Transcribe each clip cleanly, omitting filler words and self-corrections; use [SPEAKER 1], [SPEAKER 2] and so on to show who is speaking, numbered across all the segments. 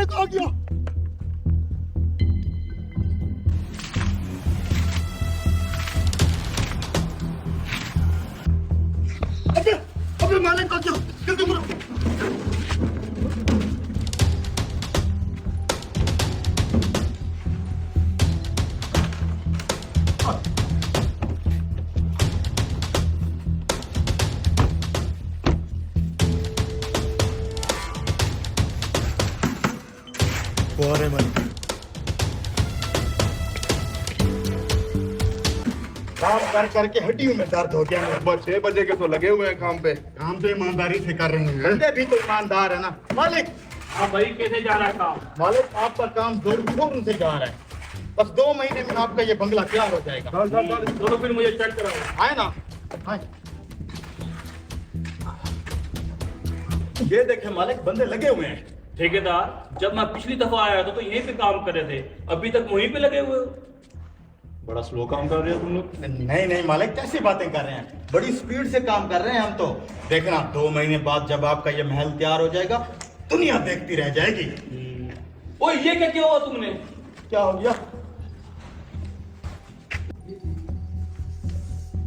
[SPEAKER 1] मालिक आ गया। अबे अबे मालिक आ गया, जल्दी करो। अरे मालिक काम कर करके हड्डियों में दर्द हो गया।
[SPEAKER 2] सुबह 6 बजे के तो लगे हुए हैं काम पे।
[SPEAKER 1] काम तो ईमानदारी से कर रहे हैं, बंदे भी तो ईमानदार है ना मालिक।
[SPEAKER 3] हाँ भाई, कैसे जा रहा है काम?
[SPEAKER 1] मालिक आपका काम जोर से जा रहा है। बस 2 महीने में आपका ये बंगला तैयार हो जाएगा।
[SPEAKER 3] दोनों फिर मुझे चेक कराओ।
[SPEAKER 1] आए ना आए।
[SPEAKER 4] ये देखे मालिक, बंदे लगे हुए हैं।
[SPEAKER 3] ठेकेदार, जब मैं पिछली दफा आया था तो यहीं पे काम कर रहे थे, अभी तक वहीं पे लगे हुए हो।
[SPEAKER 4] बड़ा स्लो काम कर रहे हो तुम लोग।
[SPEAKER 1] नहीं नहीं मालिक, कैसी बातें कर रहे हैं, बड़ी स्पीड से काम कर रहे हैं हम तो। देखना 2 महीने बाद जब आपका ये महल तैयार हो जाएगा, दुनिया देखती रह जाएगी।
[SPEAKER 3] ओए, ये क्या किया हुआ तुमने?
[SPEAKER 1] क्या हो गया?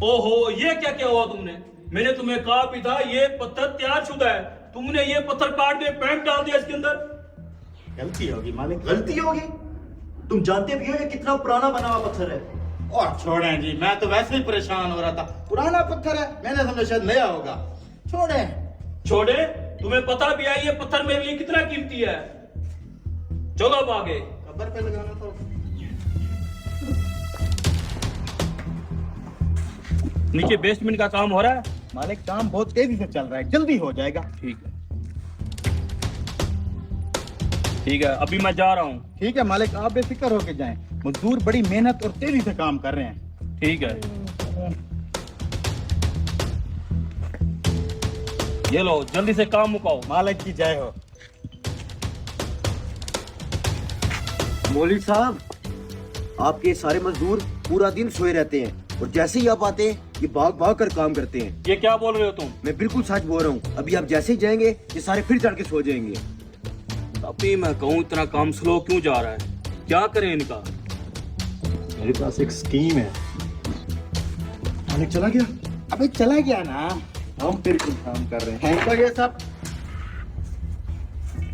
[SPEAKER 3] ओहो, ये क्या किया हुआ तुमने? मैंने तुम्हें कहा भी था ये पत्थर तैयार शुदा है, तुमने ये पत्थर काट के पैंट डाल दिया इसके अंदर।
[SPEAKER 1] गलती होगी मालिक,
[SPEAKER 4] गलती होगी? तुम जानते भी हो ये कितना पुराना बना हुआ पत्थर है।
[SPEAKER 1] और छोड़ें जी, मैं तो वैसे ही परेशान हो रहा था। पुराना पत्थर है, मैंने समझा शायद नया होगा। छोड़ें।
[SPEAKER 3] छोड़े? तुम्हें पता भी है ये पत्थर मेरे लिए कितना कीमती है। चलो अब आगे।
[SPEAKER 1] कब्र पे लगाना था।
[SPEAKER 3] नीचे बेसमेंट का काम हो रहा है।
[SPEAKER 1] मालिक काम बहुत तेजी से चल रहा है, जल्दी हो जाएगा।
[SPEAKER 3] ठीक है, ठीक है, अभी मैं जा रहा हूँ।
[SPEAKER 1] ठीक है मालिक, आप बेफिक्र होके जाएं। मजदूर बड़ी मेहनत और तेजी से काम कर रहे हैं।
[SPEAKER 3] ठीक है, ये लो, जल्दी से काम मुकाओ।
[SPEAKER 1] मालिक की जय हो।
[SPEAKER 5] मौलवी साहब, आपके सारे मजदूर पूरा दिन सोए रहते हैं और जैसे ही आप आते हैं ये भाग भाग कर काम करते हैं।
[SPEAKER 3] ये क्या बोल रहे हो तुम?
[SPEAKER 5] मैं बिल्कुल सच बोल रहा हूँ। अभी आप जैसे ही जाएंगे ये सारे फिर चढ़ के सो जाएंगे।
[SPEAKER 3] अभी मैं कहूँ इतना काम स्लो क्यों जा रहा है? क्या करें इनका?
[SPEAKER 4] मेरे पास एक स्कीम है।
[SPEAKER 1] मालिक चला गया? अबे चला गया ना, हम फिर कुछ काम कर रहे हैं। तो ये सब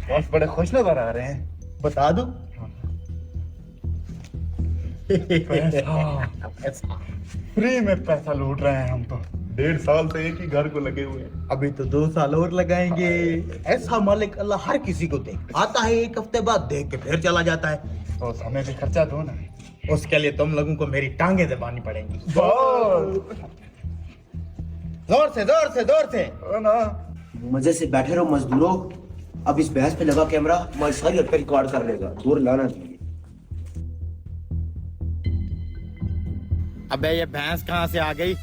[SPEAKER 2] बॉस बड़े खुश नजर आ रहे हैं।
[SPEAKER 1] बता दो। फ्री में पैसा लूट रहे हैं हम तो।
[SPEAKER 2] 1.5 साल से एक ही घर को लगे हुए हैं।
[SPEAKER 1] अभी तो 2 साल और लगाएंगे। ऐसा मालिक अल्लाह हर किसी को दे आता है, 1 हफ्ते बाद देख के फिर चला जाता है। तो हमें भी खर्चा दो ना। उसके लिए तुम लोगों को मेरी टांगे दबानी पड़ेंगी। जोर से जोर से जोर से
[SPEAKER 2] ना।
[SPEAKER 5] मजे से बैठे रहो मजदूरों। अब इस भैंस पे लगा कैमरा, हमारी सारी हरकत रिकॉर्ड कर लेगा। दूर लाना चाहिए।
[SPEAKER 1] अबे ये भैंस कहाँ से आ गई?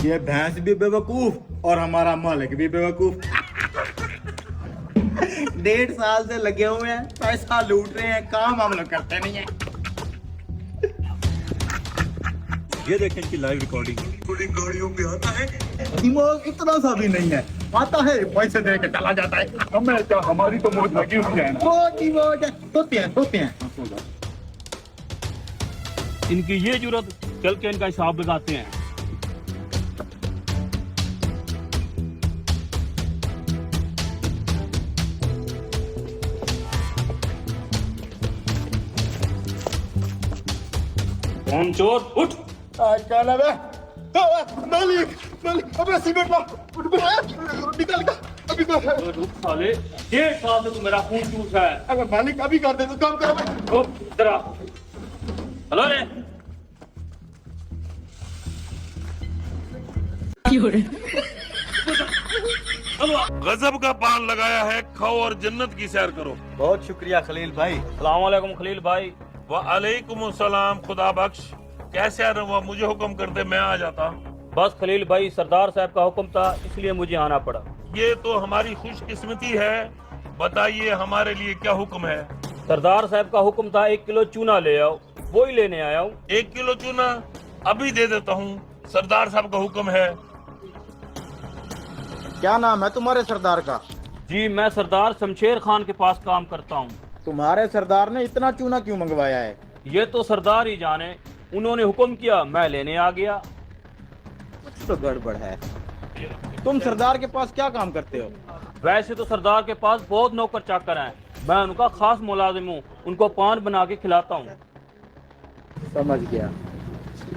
[SPEAKER 1] ये भैंस भी बेवकूफ और हमारा मालिक भी बेवकूफ। 1.5 साल से लगे हुए हैं, पैसा लूट रहे हैं, काम हम लोग करते नहीं है।
[SPEAKER 4] ये देखें इनकी लाइव रिकॉर्डिंग।
[SPEAKER 1] गाड़ियों पे आता है, दिमाग इतना सा भी नहीं है। आता है, पैसे दे के चला जाता है।
[SPEAKER 2] हमें क्या, हमारी तो मौज लगी हुई है ना।
[SPEAKER 1] बहुत ही मौज है। सोते हैं।
[SPEAKER 3] इनकी ये जरूरत, चल के इनका हिसाब लगाते हैं। कौन चोर? उठ।
[SPEAKER 1] क्या नाम है? मालिक मालिक, अबे सिगरेट ला, निकाल का अभी कर।
[SPEAKER 3] रुक साले, 1.5 साल से तू मेरा खून चूस रहा है।
[SPEAKER 1] अगर मालिक अभी कर दे तो काम करो।
[SPEAKER 3] इधर आ। हेलो रे।
[SPEAKER 6] गजब का पान लगाया है, खाओ और जन्नत की सैर करो।
[SPEAKER 1] बहुत शुक्रिया खलील भाई।
[SPEAKER 3] अस्सलाम वालेकुम खलील भाई।
[SPEAKER 6] वालेकुम सलाम। खुदा बख्श। कैसे आ रहा? मुझे हुक्म कर दे, मैं आ जाता।
[SPEAKER 3] बस खलील भाई, सरदार साहब का हुक्म था इसलिए मुझे आना पड़ा।
[SPEAKER 6] ये तो हमारी खुशकिस्मती है। बताइए हमारे लिए क्या हुक्म है?
[SPEAKER 3] सरदार साहब का हुक्म था 1 किलो चूना ले आओ, वो ही लेने आया हूँ।
[SPEAKER 6] 1 किलो चूना अभी दे देता हूँ। सरदार साहब का हुक्म है।
[SPEAKER 1] क्या नाम है तुम्हारे सरदार का?
[SPEAKER 3] जी मैं सरदार शमशेर खान के पास काम करता हूँ।
[SPEAKER 1] तुम्हारे सरदार ने इतना चूना क्यों मंगवाया है?
[SPEAKER 3] ये तो सरदार ही जाने, उन्होंने हुक्म किया मैं लेने आ गया।
[SPEAKER 1] कुछ तो गड़बड़ है। तुम सरदार के पास क्या काम करते हो?
[SPEAKER 3] वैसे तो सरदार के पास बहुत नौकर चाकर हैं, मैं उनका खास मुलाजिम हूँ, उनको पान बना के खिलाता हूँ।
[SPEAKER 1] समझ गया।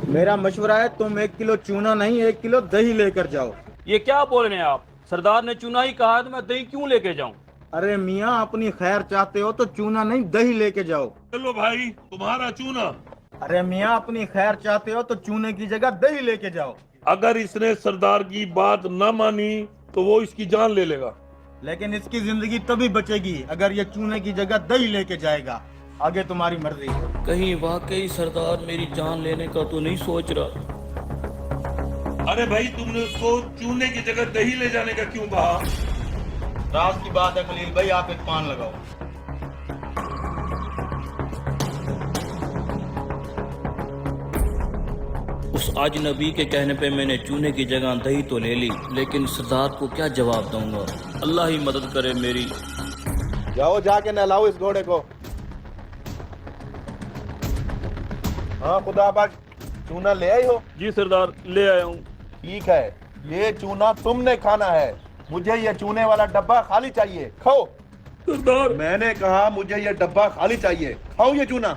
[SPEAKER 1] मेरा मशवरा है तुम 1 किलो चूना नहीं 1 किलो दही लेकर जाओ।
[SPEAKER 3] ये क्या बोल रहे हैं आप? सरदार ने चूना ही कहा है तो मैं दही क्यों लेके जाऊं?
[SPEAKER 1] अरे मियाँ अपनी खैर चाहते हो तो चूना नहीं दही लेके जाओ।
[SPEAKER 6] चलो भाई तुम्हारा चूना।
[SPEAKER 1] अरे मियाँ अपनी खैर चाहते हो तो चूने की जगह दही लेके जाओ।
[SPEAKER 6] अगर इसने सरदार की बात न मानी तो वो इसकी जान ले लेगा।
[SPEAKER 1] लेकिन इसकी जिंदगी तभी बचेगी अगर ये चूने की जगह दही लेके जाएगा। आगे तुम्हारी मर्जी।
[SPEAKER 3] कहीं वाकई सरदार मेरी जान लेने का तो नहीं सोच रहा?
[SPEAKER 6] अरे भाई तुमने उसको चूने की जगह दही ले जाने का क्यों कहा?
[SPEAKER 1] राज की बात है खलील भाई, आप एक पान लगाओ।
[SPEAKER 3] उस अजनबी के कहने पे मैंने चूने की जगह दही तो ले ली, लेकिन सरदार को क्या जवाब दूंगा? अल्लाह ही मदद करे मेरी।
[SPEAKER 2] जाओ जाके नहलाओ इस घोड़े को। हाँ खुदा बख्श, चूना ले आई हो?
[SPEAKER 3] जी सरदार ले आया हूँ।
[SPEAKER 2] ठीक है, ये चूना तुमने खाना है। मुझे ये चूने वाला डब्बा खाली चाहिए, खाओ।
[SPEAKER 3] सरदार
[SPEAKER 2] मैंने कहा मुझे ये डब्बा खाली चाहिए, खाओ ये चूना।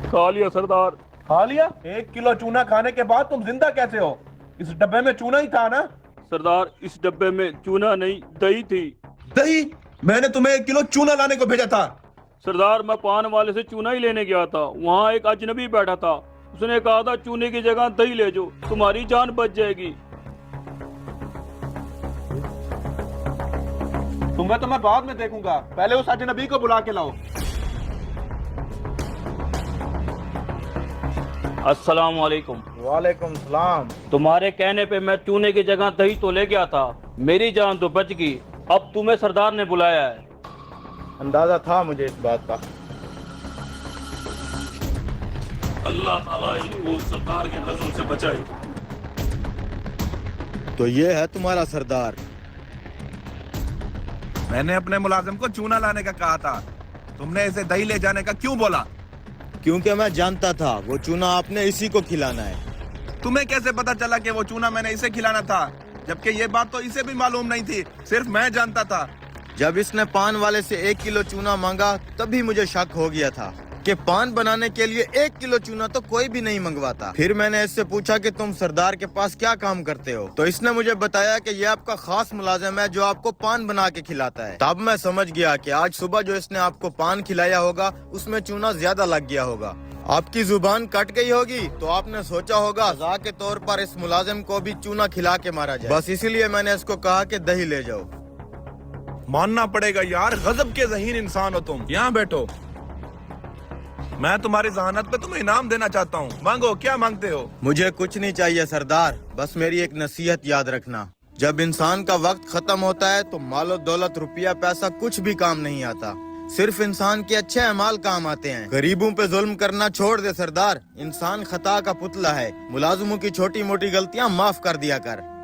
[SPEAKER 3] खा लिया सरदार।
[SPEAKER 2] खा लिया? 1 किलो चूना खाने के बाद तुम जिंदा कैसे हो? इस डब्बे में चूना ही था ना?
[SPEAKER 3] सरदार इस डब्बे में चूना नहीं दही थी।
[SPEAKER 2] दही? मैंने तुम्हें 1 किलो चूना लाने को भेजा था।
[SPEAKER 3] सरदार मैं पान वाले से चूना ही लेने गया था, वहाँ एक अजनबी बैठा था, उसने कहा था चूने की जगह दही ले जाओ, तुम्हारी जान बच जाएगी।
[SPEAKER 2] तुम्हें तो मैं बाद में देखूंगा, पहले उस अजनबी को बुला के लाओ।
[SPEAKER 3] अस्सलाम वालेकुम।
[SPEAKER 1] वालेकुम सलाम।
[SPEAKER 3] तुम्हारे कहने पे मैं चूने की जगह दही तो ले गया था, मेरी जान तो बच गई। अब तुम्हें सरदार ने बुलाया है।
[SPEAKER 1] अंदाजा था मुझे इस बात का।
[SPEAKER 6] अल्लाह ताला इनको सरदार के नजर से बचाए।
[SPEAKER 5] तो ये है तुम्हारा सरदार।
[SPEAKER 2] मैंने अपने मुलाजिम को चूना लाने का कहा था, तुमने इसे दही ले जाने का क्यों बोला?
[SPEAKER 5] क्योंकि मैं जानता था वो चूना आपने इसी को खिलाना है।
[SPEAKER 2] तुम्हें कैसे पता चला कि वो चूना मैंने इसे खिलाना था, जबकि ये बात तो इसे भी मालूम नहीं थी, सिर्फ मैं जानता था।
[SPEAKER 5] जब इसने पान वाले से 1 किलो चूना मांगा तभी मुझे शक हो गया था कि पान बनाने के लिए 1 किलो चूना तो कोई भी नहीं मंगवाता। फिर मैंने इससे पूछा कि तुम सरदार के पास क्या काम करते हो, तो इसने मुझे बताया कि ये आपका खास मुलाजिम है जो आपको पान बना के खिलाता है। तब मैं समझ गया कि आज सुबह जो इसने आपको पान खिलाया होगा उसमें चूना ज्यादा लग गया होगा। आपकी जुबान कट गई होगी तो आपने सोचा होगा सजा के तौर पर इस मुलाजिम को भी चूना खिला के मारा जाए। बस इसीलिए मैंने इसको कहा कि दही ले जाओ।
[SPEAKER 2] मानना पड़ेगा यार, गजब के ज़हीन इंसान हो तुम। यहाँ बैठो, मैं तुम्हारी जहानत पे तुम्हें इनाम देना चाहता हूँ। मांगो, क्या मांगते हो?
[SPEAKER 5] मुझे कुछ नहीं चाहिए सरदार, बस मेरी एक नसीहत याद रखना। जब इंसान का वक्त खत्म होता है तो मालो दौलत रुपया पैसा कुछ भी काम नहीं आता, सिर्फ इंसान के अच्छे अमाल काम आते हैं। गरीबों पे जुल्म करना छोड़ दे सरदार, इंसान खता का पुतला है। मुलाजिमों की छोटी मोटी गलतियां माफ कर दिया कर।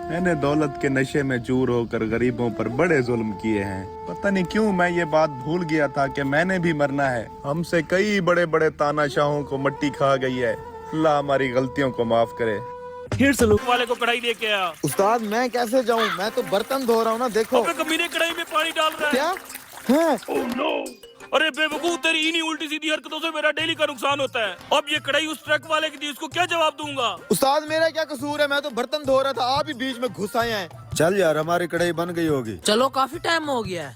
[SPEAKER 2] मैंने दौलत के नशे में चूर होकर गरीबों पर बड़े जुल्म किए हैं। पता नहीं क्यों मैं ये बात भूल गया था कि मैंने भी मरना है। हमसे कई बड़े बड़े तानाशाहों को मट्टी खा गई है। अल्लाह हमारी गलतियों को माफ करे।
[SPEAKER 3] फिर सलूक वाले को कढ़ाई लेके आया।
[SPEAKER 5] उस्ताद मैं कैसे जाऊँ, मैं तो बर्तन धो रहा हूँ ना, देखो।
[SPEAKER 3] अबे कमीने कढ़ाई में पानी डाल रहा है।
[SPEAKER 5] क्या है?
[SPEAKER 3] Oh no! अरे बेवकूफ, तेरी इन्हीं उल्टी सीधी हरकतों से मेरा डेली का नुकसान होता है। अब ये कढ़ाई उस ट्रक वाले की थी, इसको क्या जवाब दूंगा?
[SPEAKER 5] उस्ताद मेरा क्या कसूर है, मैं तो बर्तन धो रहा था, आप ही बीच में घुस आए हैं। चल यार, हमारी कढ़ाई बन गई होगी।
[SPEAKER 7] चलो काफी टाइम हो गया है।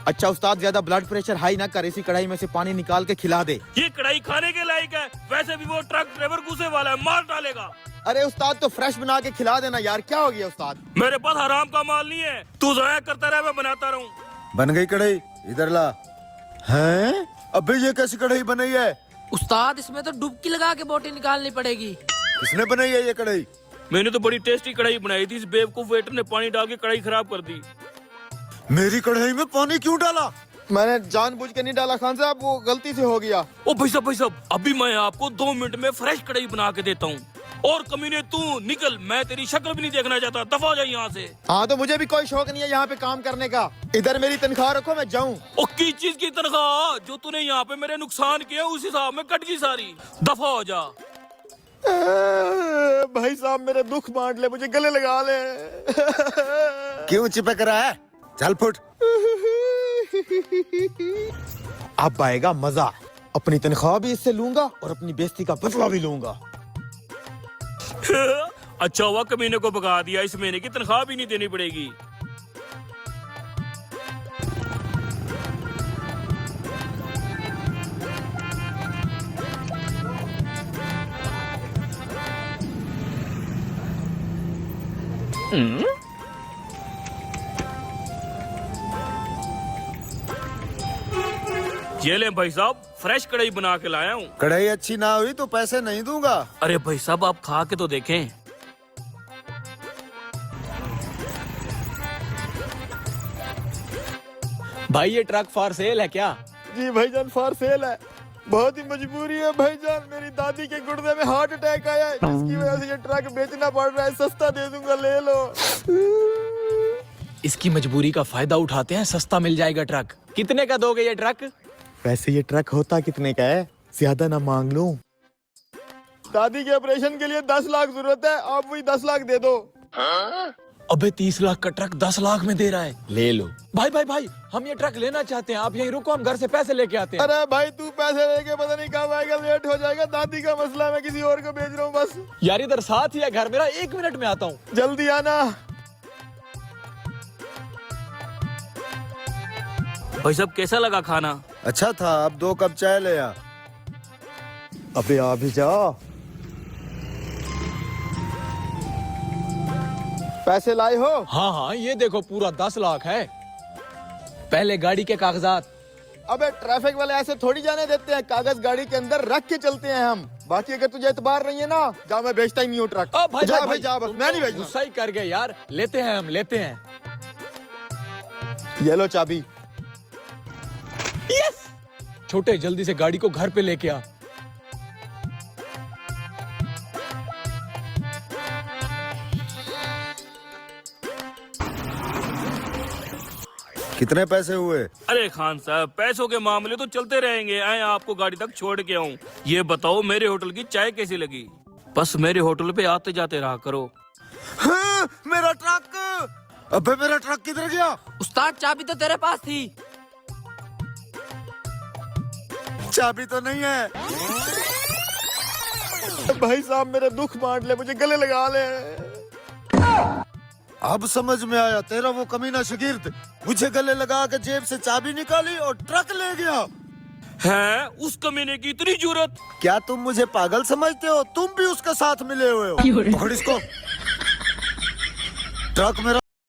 [SPEAKER 5] अच्छा उस्ताद, ज्यादा ब्लड प्रेशर हाई ना कर, इसी कढ़ाई में से पानी निकाल के खिला दे।
[SPEAKER 3] ये कढ़ाई खाने के लायक है, वैसे भी वो ट्रक ड्राइवर गुस्से वाला है, मार डालेगा।
[SPEAKER 5] अरे उस्ताद तो फ्रेश बना के खिला देना यार, क्या हो गया उस्ताद?
[SPEAKER 3] मेरे पास हराम का माल नहीं है, तू जाया करता रहे, मैं बनाता रहूं।
[SPEAKER 5] बन गई कढ़ाई, इधर ला। हैं? अबे ये कैसी कढ़ाई बनाई है?
[SPEAKER 7] उस्ताद इसमें तो डुबकी लगा के बोटी निकालनी पड़ेगी।
[SPEAKER 5] किसने बनाई है ये कढ़ाई?
[SPEAKER 3] मैंने तो बड़ी टेस्टी कढ़ाई बनाई थी, इस बेवकूफ वेटर ने पानी डाल के कढ़ाई खराब कर दी।
[SPEAKER 5] मेरी कढ़ाई में पानी क्यों डाला? मैंने जानबूझ के नहीं डाला खान साहब, वो गलती से हो गया।
[SPEAKER 3] ओ भाई साहब अभी मैं आपको 2 मिनट में फ्रेश कढ़ाई बना के देता हूँ। और कमीने तू निकल, मैं तेरी शक्ल भी नहीं देखना चाहता, दफा हो जा यहाँ से।
[SPEAKER 5] हाँ तो मुझे भी कोई शौक नहीं है यहाँ पे काम करने का। इधर मेरी तनख्वाह रखो, मैं जाऊँ।
[SPEAKER 3] ओ किस चीज की तनख्वाह? जो तूने यहाँ पे मेरे नुकसान किया उस हिसाब में कट गई सारी, दफा हो जा।
[SPEAKER 5] भाई साहब मेरे दुख बांट ले, मुझे गले लगा ले। क्यों चिपक रहा है? चल फुट। अब आएगा मजा, अपनी तनख्वाह भी इससे लूंगा और अपनी बेइज्जती का बदला भी लूंगा।
[SPEAKER 3] अच्छा हुआ कमीने को भगा दिया, इस महीने की तनख्वाह भी नहीं देनी पड़ेगी। ये ले भाई साहब, फ्रेश कढ़ाई बना के लाया हूँ।
[SPEAKER 5] कढ़ाई अच्छी ना हुई तो पैसे नहीं दूंगा।
[SPEAKER 3] अरे भाई साहब आप खा के तो देखें।
[SPEAKER 8] भाई ये ट्रक फॉर सेल है क्या?
[SPEAKER 5] जी भाईजान फॉर सेल है। बहुत ही मजबूरी है भाईजान, मेरी दादी के गुर्दे में हार्ट अटैक आया है, जिसकी वजह से ये ट्रक बेचना पड़ रहा है। सस्ता दे दूंगा, ले लो।
[SPEAKER 8] इसकी मजबूरी का फायदा उठाते हैं, सस्ता मिल जाएगा ट्रक। कितने का दोगे ये ट्रक?
[SPEAKER 5] वैसे ये ट्रक होता कितने का है? ज्यादा ना मांग लूं। दादी के ऑपरेशन के लिए 10 लाख जरूरत है, आप वही 10 लाख दे दो।
[SPEAKER 8] अबे 30 लाख का ट्रक 10 लाख में दे रहा है, ले लो। भाई भाई भाई हम ये ट्रक लेना चाहते हैं, आप यहीं रुको, हम घर से पैसे लेके आते हैं।
[SPEAKER 5] अरे भाई तू पैसे लेके पता नहीं कब आएगा, लेट हो जाएगा। दादी का मसला, मैं किसी और को भेज रहा हूँ बस।
[SPEAKER 8] यार इधर साथ ही है घर मेरा, 1 मिनट में आता हूँ।
[SPEAKER 5] जल्दी आना।
[SPEAKER 3] भाई साहब कैसा लगा खाना?
[SPEAKER 5] अच्छा था, अब 2 कप चाय ले आ। अबे आ भी जाओ। पैसे लाए हो?
[SPEAKER 8] हाँ हाँ ये देखो पूरा 10 लाख है। पहले गाड़ी के कागजात।
[SPEAKER 5] अबे ट्रैफिक वाले ऐसे थोड़ी जाने देते हैं, कागज गाड़ी के अंदर रख के चलते हैं हम। बाकी अगर तुझे एतबार नहीं है ना, जा, मैं बेचता ही नहीं हूँ ट्रक।
[SPEAKER 8] भाई
[SPEAKER 5] जा
[SPEAKER 8] भाई,
[SPEAKER 5] भाई जा, बस
[SPEAKER 8] तुम
[SPEAKER 5] मैं
[SPEAKER 8] तो
[SPEAKER 5] नहीं बेचूं।
[SPEAKER 8] गुस्सा ही कर गए यार, लेते हैं हम, लेते हैं।
[SPEAKER 5] ये लो चाबी।
[SPEAKER 8] यस! छोटे जल्दी से गाड़ी को घर पे लेके आ।
[SPEAKER 5] कितने पैसे हुए?
[SPEAKER 3] अरे खान साहब पैसों के मामले तो चलते रहेंगे, आए आपको गाड़ी तक छोड़ के आऊं। ये बताओ मेरे होटल की चाय कैसी लगी? बस मेरे होटल पे आते जाते रहा करो।
[SPEAKER 5] हाँ, मेरा ट्रक। अबे मेरा ट्रक किधर गया?
[SPEAKER 7] उस्ताद चाबी तो तेरे पास थी।
[SPEAKER 5] चाबी तो नहीं है। भाई साहब मेरे दुख बांट ले, मुझे गले लगा ले। अब समझ में आया, तेरा वो कमीना शागिर्द मुझे गले लगा के जेब से चाबी निकाली और ट्रक ले गया।
[SPEAKER 3] है उस कमीने की इतनी जरूरत?
[SPEAKER 5] क्या तुम मुझे पागल समझते हो? तुम भी उसके साथ मिले हुए हो। पकड़ इसको। ट्रक मेरा